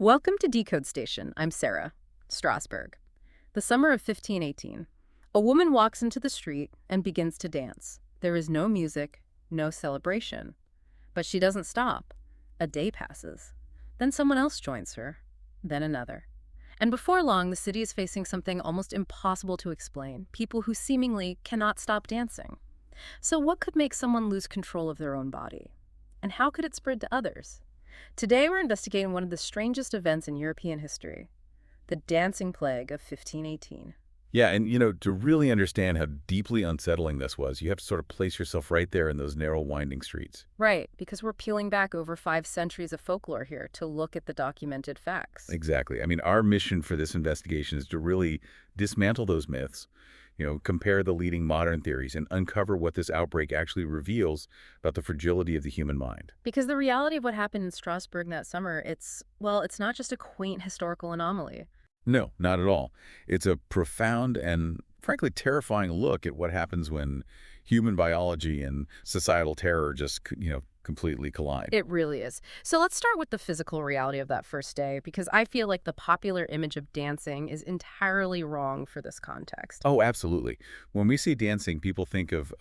Welcome to Decode Station. I'm Sarah, Strasbourg. The summer of 1518. A woman walks into the street and begins to dance. There is no music, no celebration. But she doesn't stop. A day passes. Then someone else joins her. Then another. And before long, the city is facing something almost impossible to explain. People who seemingly cannot stop dancing. So what could make someone lose control of their own body? And how could it spread to others? Today we're investigating one of the strangest events in European history, the dancing plague of 1518. Yeah, and to really understand how deeply unsettling this was, you have to sort of place yourself right there in those narrow, winding streets. Right, because we're peeling back over 5 centuries of folklore here to look at the documented facts. Exactly. I mean, our mission for this investigation is to really dismantle those myths, compare the leading modern theories, and uncover what this outbreak actually reveals about the fragility of the human mind. Because the reality of what happened in Strasbourg that summer, it's not just a quaint historical anomaly. No, not at all. It's a profound and, frankly, terrifying look at what happens when human biology and societal terror just, completely collide. It really is. So let's start with the physical reality of that first day, because I feel like the popular image of dancing is entirely wrong for this context. Oh, absolutely. When we see dancing, people think of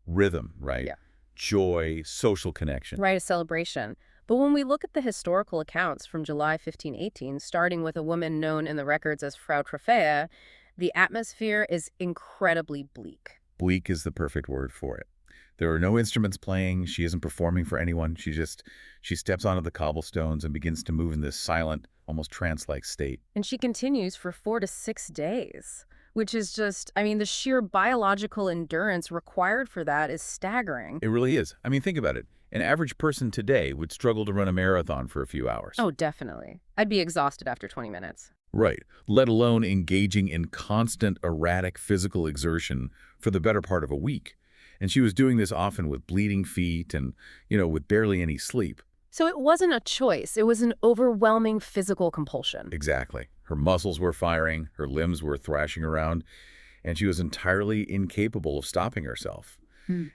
rhythm, right? Yeah. Joy, social connection. Right, a celebration. But when we look at the historical accounts from July 1518, starting with a woman known in the records as Frau Trophäa, the atmosphere is incredibly bleak. Bleak is the perfect word for it. There are no instruments playing. She isn't performing for anyone. She steps onto the cobblestones and begins to move in this silent, almost trance-like state. And she continues for 4 to 6 days, which is just, the sheer biological endurance required for that is staggering. It really is. I mean, think about it. An average person today would struggle to run a marathon for a few hours. Oh, definitely. I'd be exhausted after 20 minutes. Right, let alone engaging in constant, erratic physical exertion for the better part of a week. And she was doing this often with bleeding feet and, with barely any sleep. So it wasn't a choice. It was an overwhelming physical compulsion. Exactly. Her muscles were firing, her limbs were thrashing around, and she was entirely incapable of stopping herself.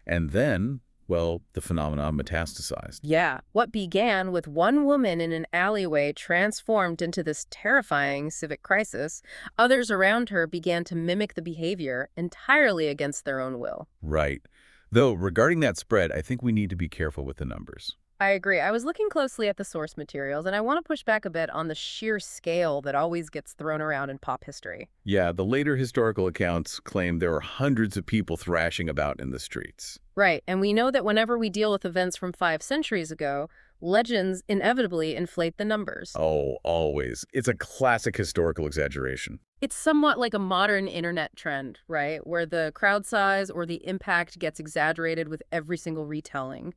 And then, well, the phenomenon metastasized. Yeah. What began with one woman in an alleyway transformed into this terrifying civic crisis. Others around her began to mimic the behavior entirely against their own will. Right. Though, regarding that spread, I think we need to be careful with the numbers. I agree. I was looking closely at the source materials, and I want to push back a bit on the sheer scale that always gets thrown around in pop history. Yeah, the later historical accounts claim there were hundreds of people thrashing about in the streets. Right, and we know that whenever we deal with events from 5 centuries ago, legends inevitably inflate the numbers. Oh, always. It's a classic historical exaggeration. It's somewhat like a modern internet trend, right? Where the crowd size or the impact gets exaggerated with every single retelling.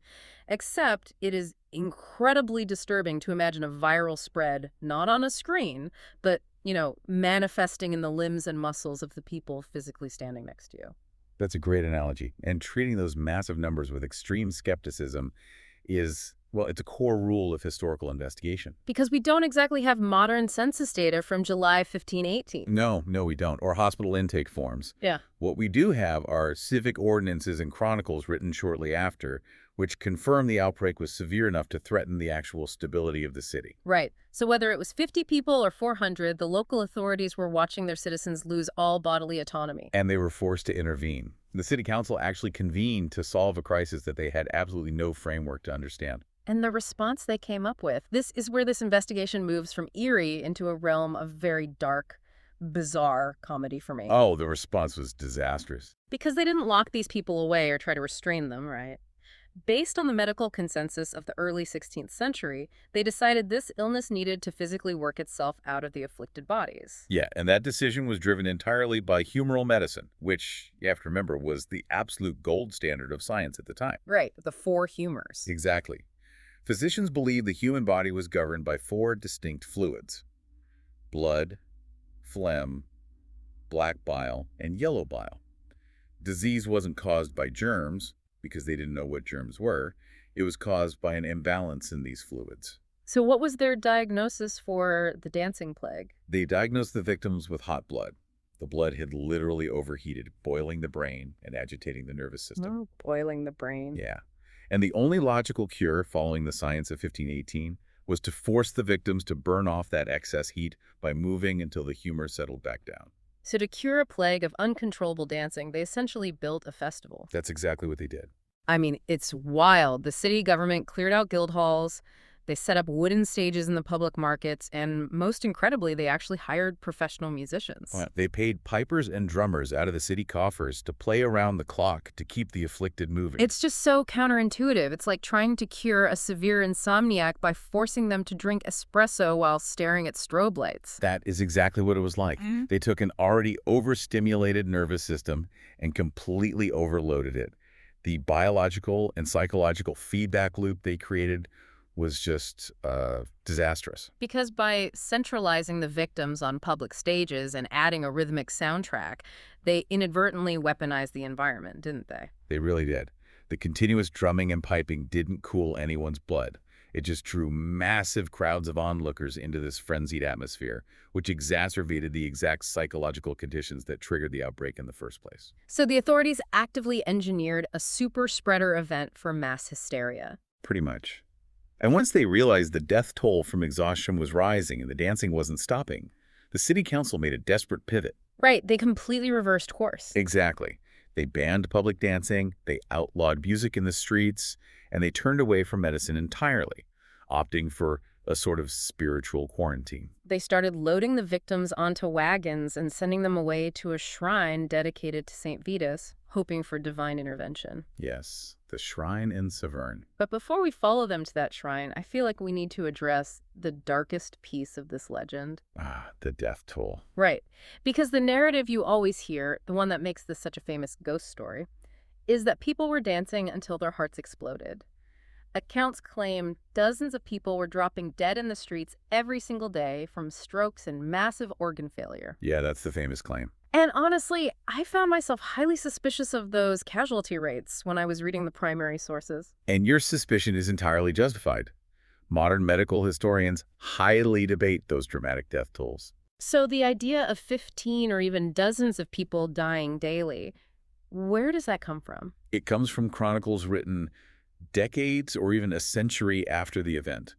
Except it is incredibly disturbing to imagine a viral spread, not on a screen, but, manifesting in the limbs and muscles of the people physically standing next to you. That's a great analogy. And treating those massive numbers with extreme skepticism is, well, it's a core rule of historical investigation. Because we don't exactly have modern census data from July 1518. No, we don't. Or hospital intake forms. Yeah. What we do have are civic ordinances and chronicles written shortly after, which confirm the outbreak was severe enough to threaten the actual stability of the city. Right. So whether it was 50 people or 400, the local authorities were watching their citizens lose all bodily autonomy. And they were forced to intervene. The city council actually convened to solve a crisis that they had absolutely no framework to understand. And the response they came up with, this is where this investigation moves from eerie into a realm of very dark, bizarre comedy for me. Oh, the response was disastrous. Because they didn't lock these people away or try to restrain them, right? Based on the medical consensus of the early 16th century, they decided this illness needed to physically work itself out of the afflicted bodies. Yeah, and that decision was driven entirely by humoral medicine, which, you have to remember, was the absolute gold standard of science at the time. Right, the 4 humors. Exactly. Physicians believed the human body was governed by 4 distinct fluids: blood, phlegm, black bile, and yellow bile. Disease wasn't caused by germs, because they didn't know what germs were. It was caused by an imbalance in these fluids. So what was their diagnosis for the dancing plague? They diagnosed the victims with hot blood. The blood had literally overheated, boiling the brain and agitating the nervous system. Oh, boiling the brain. Yeah. And the only logical cure following the science of 1518 was to force the victims to burn off that excess heat by moving until the humor settled back down. So to cure a plague of uncontrollable dancing, they essentially built a festival. That's exactly what they did. I mean, it's wild. The city government cleared out guild halls, they set up wooden stages in the public markets, and most incredibly, they actually hired professional musicians. They paid pipers and drummers out of the city coffers to play around the clock to keep the afflicted moving. It's just so counterintuitive. It's like trying to cure a severe insomniac by forcing them to drink espresso while staring at strobe lights. That is exactly what it was like. They took an already overstimulated nervous system and completely overloaded it. The biological and psychological feedback loop they created was just disastrous. Because by centralizing the victims on public stages and adding a rhythmic soundtrack, they inadvertently weaponized the environment, didn't they? They really did. The continuous drumming and piping didn't cool anyone's blood. It just drew massive crowds of onlookers into this frenzied atmosphere, which exacerbated the exact psychological conditions that triggered the outbreak in the first place. So the authorities actively engineered a super spreader event for mass hysteria. Pretty much. And once they realized the death toll from exhaustion was rising and the dancing wasn't stopping, the city council made a desperate pivot. Right, they completely reversed course. Exactly. They banned public dancing, they outlawed music in the streets, and they turned away from medicine entirely, opting for a sort of spiritual quarantine. They started loading the victims onto wagons and sending them away to a shrine dedicated to St. Vitus, hoping for divine intervention. Yes, the shrine in Severn. But before we follow them to that shrine, I feel like we need to address the darkest piece of this legend. The death toll. Right. Because the narrative you always hear, the one that makes this such a famous ghost story, is that people were dancing until their hearts exploded. Accounts claim dozens of people were dropping dead in the streets every single day from strokes and massive organ failure. Yeah, that's the famous claim. And honestly, I found myself highly suspicious of those casualty rates when I was reading the primary sources. And your suspicion is entirely justified. Modern medical historians highly debate those dramatic death tolls. So the idea of 15 or even dozens of people dying daily, where does that come from? It comes from chronicles written decades or even a century after the event.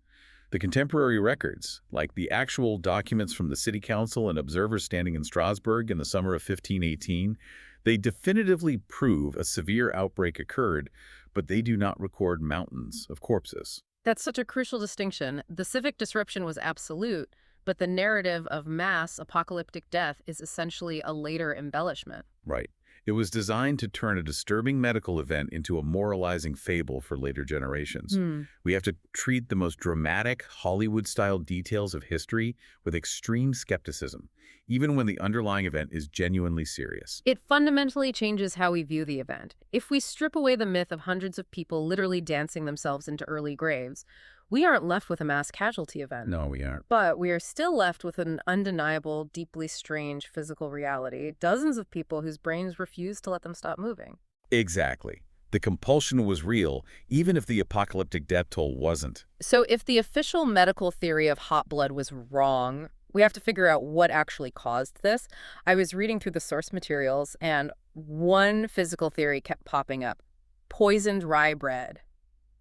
The contemporary records, like the actual documents from the city council and observers standing in Strasbourg in the summer of 1518, they definitively prove a severe outbreak occurred, but they do not record mountains of corpses. That's such a crucial distinction. The civic disruption was absolute, but the narrative of mass apocalyptic death is essentially a later embellishment. Right. It was designed to turn a disturbing medical event into a moralizing fable for later generations. We have to treat the most dramatic, Hollywood-style details of history with extreme skepticism, even when the underlying event is genuinely serious. It fundamentally changes how we view the event. If we strip away the myth of hundreds of people literally dancing themselves into early graves, we aren't left with a mass casualty event. No, we aren't. But we are still left with an undeniable, deeply strange physical reality. Dozens of people whose brains refuse to let them stop moving. Exactly. The compulsion was real, even if the apocalyptic death toll wasn't. So if the official medical theory of hot blood was wrong, we have to figure out what actually caused this. I was reading through the source materials, and one physical theory kept popping up. Poisoned rye bread.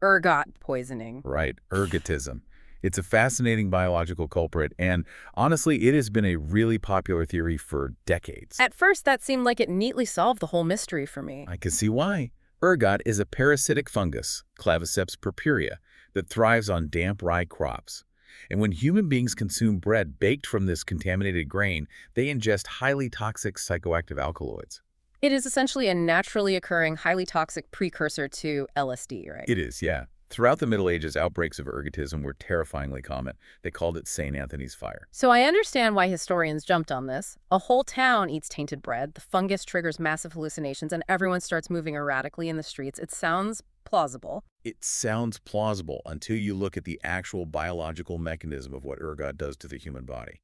Ergot poisoning. Right, ergotism. It's a fascinating biological culprit, and honestly, it has been a really popular theory for decades. At first, that seemed like it neatly solved the whole mystery for me. I can see why. Ergot is a parasitic fungus, Claviceps purpurea, that thrives on damp rye crops. And when human beings consume bread baked from this contaminated grain, they ingest highly toxic psychoactive alkaloids. It is essentially a naturally occurring, highly toxic precursor to LSD, right? It is, yeah. Throughout the Middle Ages, outbreaks of ergotism were terrifyingly common. They called it St. Anthony's fire. So I understand why historians jumped on this. A whole town eats tainted bread, the fungus triggers massive hallucinations, and everyone starts moving erratically in the streets. It sounds plausible. It sounds plausible until you look at the actual biological mechanism of what ergot does to the human body.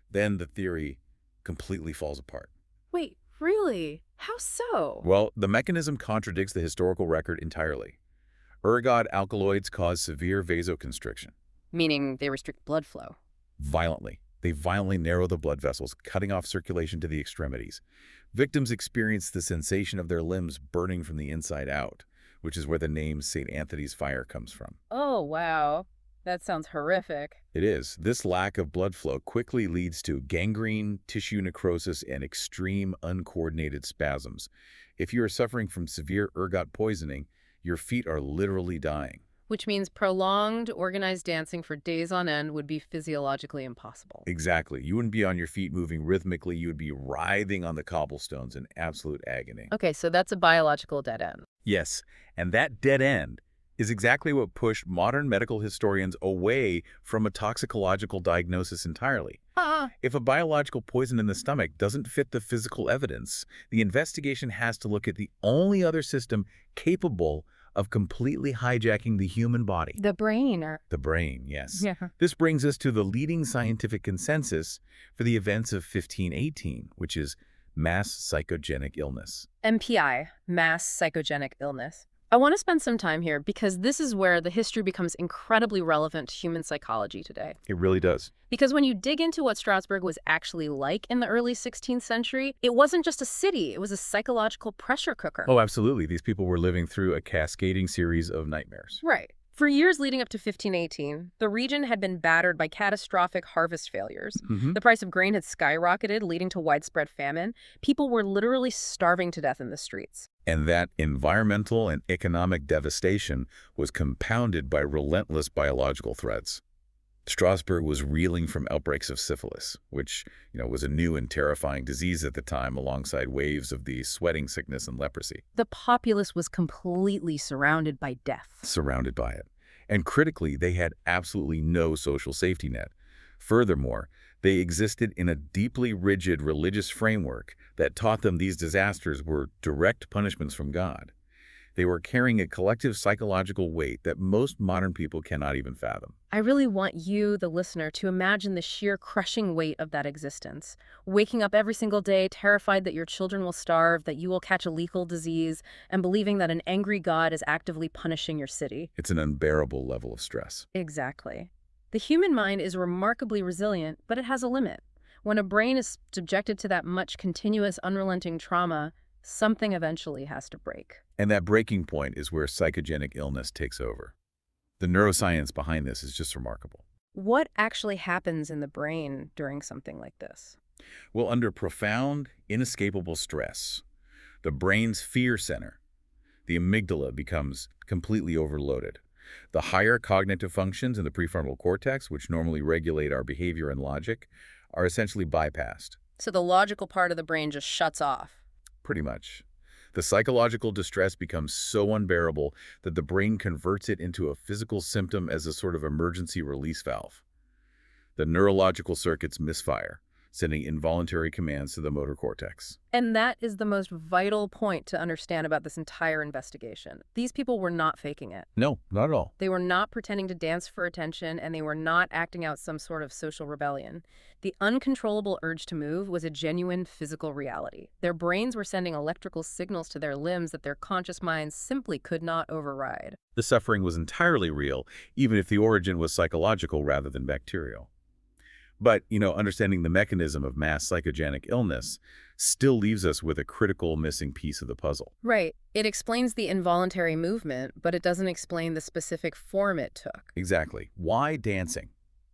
Then the theory completely falls apart. Wait, really? How so? Well, the mechanism contradicts the historical record entirely. Ergot alkaloids cause severe vasoconstriction. Meaning they restrict blood flow. Violently. They violently narrow the blood vessels, cutting off circulation to the extremities. Victims experience the sensation of their limbs burning from the inside out, which is where the name St. Anthony's fire comes from. Oh, wow. That sounds horrific. It is. This lack of blood flow quickly leads to gangrene, tissue necrosis, and extreme uncoordinated spasms. If you are suffering from severe ergot poisoning, your feet are literally dying. Which means prolonged, organized dancing for days on end would be physiologically impossible. Exactly. You wouldn't be on your feet moving rhythmically. You would be writhing on the cobblestones in absolute agony. Okay, so that's a biological dead end. Yes, and that dead end is exactly what pushed modern medical historians away from a toxicological diagnosis entirely. If a biological poison in the stomach doesn't fit the physical evidence, the investigation has to look at the only other system capable of completely hijacking the human body. The brain. The brain, yes. Yeah. This brings us to the leading scientific consensus for the events of 1518, which is mass psychogenic illness. MPI, mass psychogenic illness. I want to spend some time here because this is where the history becomes incredibly relevant to human psychology today. It really does. Because when you dig into what Strasbourg was actually like in the early 16th century, it wasn't just a city, it was a psychological pressure cooker. Oh, absolutely. These people were living through a cascading series of nightmares. Right. For years leading up to 1518, the region had been battered by catastrophic harvest failures. The price of grain had skyrocketed, leading to widespread famine. People were literally starving to death in the streets. And that environmental and economic devastation was compounded by relentless biological threats. Strasbourg was reeling from outbreaks of syphilis, which, was a new and terrifying disease at the time, alongside waves of the sweating sickness and leprosy. The populace was completely surrounded by death. Surrounded by it. And critically, they had absolutely no social safety net. Furthermore, they existed in a deeply rigid religious framework that taught them these disasters were direct punishments from God. They were carrying a collective psychological weight that most modern people cannot even fathom. I really want you, the listener, to imagine the sheer crushing weight of that existence. Waking up every single day, terrified that your children will starve, that you will catch a lethal disease, and believing that an angry God is actively punishing your city. It's an unbearable level of stress. Exactly. The human mind is remarkably resilient, but it has a limit. When a brain is subjected to that much continuous, unrelenting trauma, something eventually has to break. And that breaking point is where psychogenic illness takes over. The neuroscience behind this is just remarkable. What actually happens in the brain during something like this? Well, under profound, inescapable stress, the brain's fear center, the amygdala, becomes completely overloaded. The higher cognitive functions in the prefrontal cortex, which normally regulate our behavior and logic, are essentially bypassed. So the logical part of the brain just shuts off. Pretty much. The psychological distress becomes so unbearable that the brain converts it into a physical symptom as a sort of emergency release valve. The neurological circuits misfire, sending involuntary commands to the motor cortex. And that is the most vital point to understand about this entire investigation. These people were not faking it. No, not at all. They were not pretending to dance for attention, and they were not acting out some sort of social rebellion. The uncontrollable urge to move was a genuine physical reality. Their brains were sending electrical signals to their limbs that their conscious minds simply could not override. The suffering was entirely real, even if the origin was psychological rather than bacterial. But, understanding the mechanism of mass psychogenic illness still leaves us with a critical missing piece of the puzzle. Right. It explains the involuntary movement, but it doesn't explain the specific form it took. Exactly. Why dancing?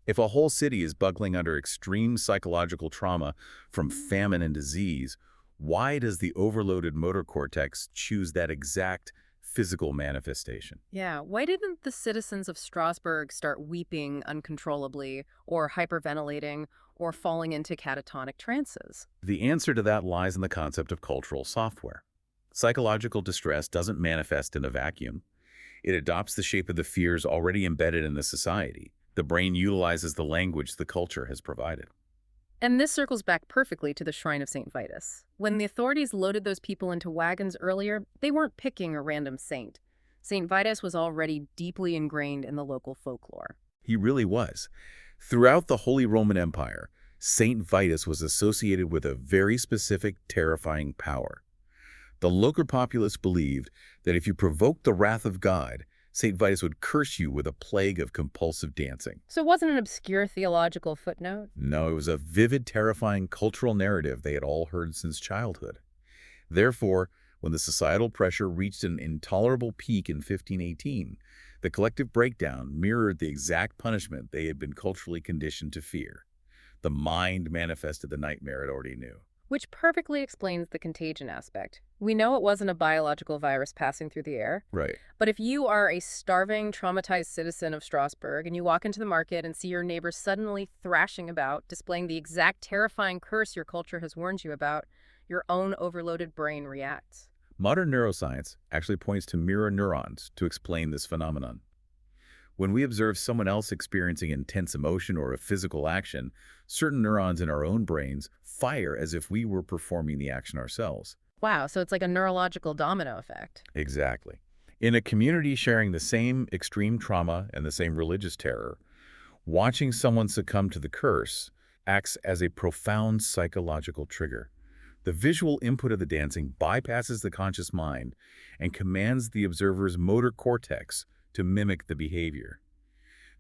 If a whole city is buckling under extreme psychological trauma from famine and disease, why does the overloaded motor cortex choose that exact physical manifestation? Yeah, why didn't the citizens of Strasbourg start weeping uncontrollably or hyperventilating or falling into catatonic trances? The answer to that lies in the concept of cultural software. Psychological distress doesn't manifest in a vacuum. It adopts the shape of the fears already embedded in the society. The brain utilizes the language the culture has provided. And this circles back perfectly to the Shrine of St. Vitus. When the authorities loaded those people into wagons earlier, they weren't picking a random saint. St. Vitus was already deeply ingrained in the local folklore. He really was. Throughout the Holy Roman Empire, St. Vitus was associated with a very specific, terrifying power. The local populace believed that if you provoked the wrath of God, St. Vitus would curse you with a plague of compulsive dancing. So it wasn't an obscure theological footnote? No, it was a vivid, terrifying cultural narrative they had all heard since childhood. Therefore, when the societal pressure reached an intolerable peak in 1518, The collective breakdown mirrored the exact punishment they had been culturally conditioned to fear. The mind manifested the nightmare it already knew. Which perfectly explains the contagion aspect. We know it wasn't a biological virus passing through the air, Right. but if you are a starving, traumatized citizen of Strasbourg and you walk into the market and see your neighbors suddenly thrashing about, displaying the exact terrifying curse your culture has warned you about, your own overloaded brain reacts. Modern neuroscience actually points to mirror neurons to explain this phenomenon. When we observe someone else experiencing intense emotion or a physical action, certain neurons in our own brains fire as if we were performing the action ourselves. Wow, so it's like a neurological domino effect. Exactly. In a community sharing the same extreme trauma and the same religious terror, watching someone succumb to the curse acts as a profound psychological trigger. The visual input of the dancing bypasses the conscious mind and commands the observer's motor cortex to mimic the behavior.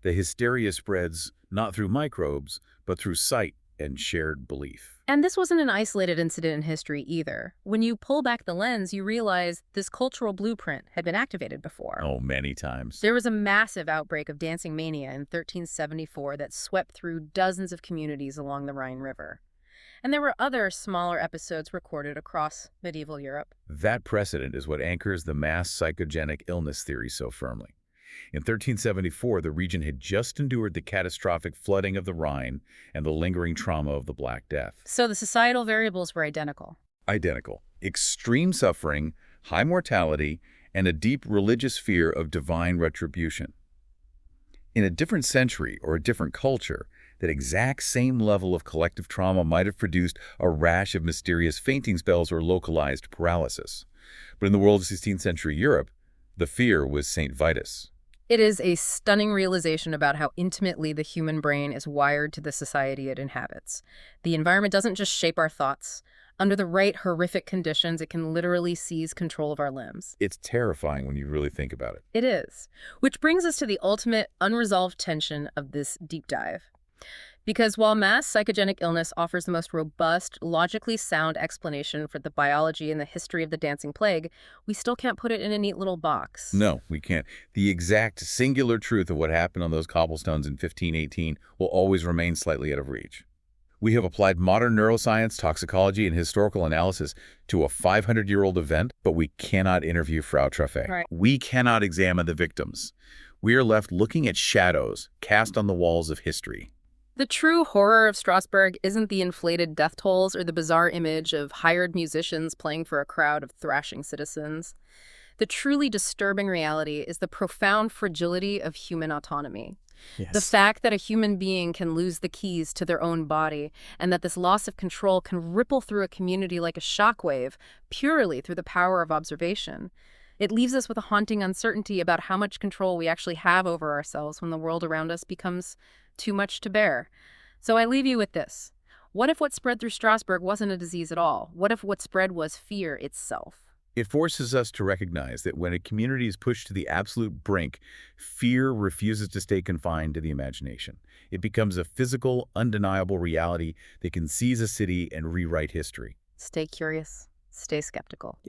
The hysteria spreads not through microbes, but through sight and shared belief. And this wasn't an isolated incident in history either. When you pull back the lens, you realize this cultural blueprint had been activated before. Oh, many times. There was a massive outbreak of dancing mania in 1374 that swept through dozens of communities along the Rhine River. And there were other smaller episodes recorded across medieval Europe. That precedent is what anchors the mass psychogenic illness theory so firmly. In 1374, the region had just endured the catastrophic flooding of the Rhine and the lingering trauma of the Black Death. So the societal variables were identical. Identical. Extreme suffering, high mortality, and a deep religious fear of divine retribution. In a different century or a different culture, that exact same level of collective trauma might have produced a rash of mysterious fainting spells or localized paralysis. But in the world of 16th century Europe, the fear was St. Vitus. It is a stunning realization about how intimately the human brain is wired to the society it inhabits. The environment doesn't just shape our thoughts. Under the right horrific conditions, it can literally seize control of our limbs. It's terrifying when you really think about it. It is. Which brings us to the ultimate unresolved tension of this deep dive. Because while mass psychogenic illness offers the most robust, logically sound explanation for the biology and the history of the dancing plague, we still can't put it in a neat little box. No, we can't. The exact singular truth of what happened on those cobblestones in 1518 will always remain slightly out of reach. We have applied modern neuroscience, toxicology, and historical analysis to a 500-year-old event, but we cannot interview Frau Treffe. Right. We cannot examine the victims. We are left looking at shadows cast on the walls of history. The true horror of Strasbourg isn't the inflated death tolls or the bizarre image of hired musicians playing for a crowd of thrashing citizens. The truly disturbing reality is the profound fragility of human autonomy. Yes. The fact that a human being can lose the keys to their own body and that this loss of control can ripple through a community like a shockwave purely through the power of observation. It leaves us with a haunting uncertainty about how much control we actually have over ourselves when the world around us becomes too much to bear. So I leave you with this. What if what spread through Strasbourg wasn't a disease at all? What if what spread was fear itself? It forces us to recognize that when a community is pushed to the absolute brink, fear refuses to stay confined to the imagination. It becomes a physical, undeniable reality that can seize a city and rewrite history. Stay curious. Stay skeptical.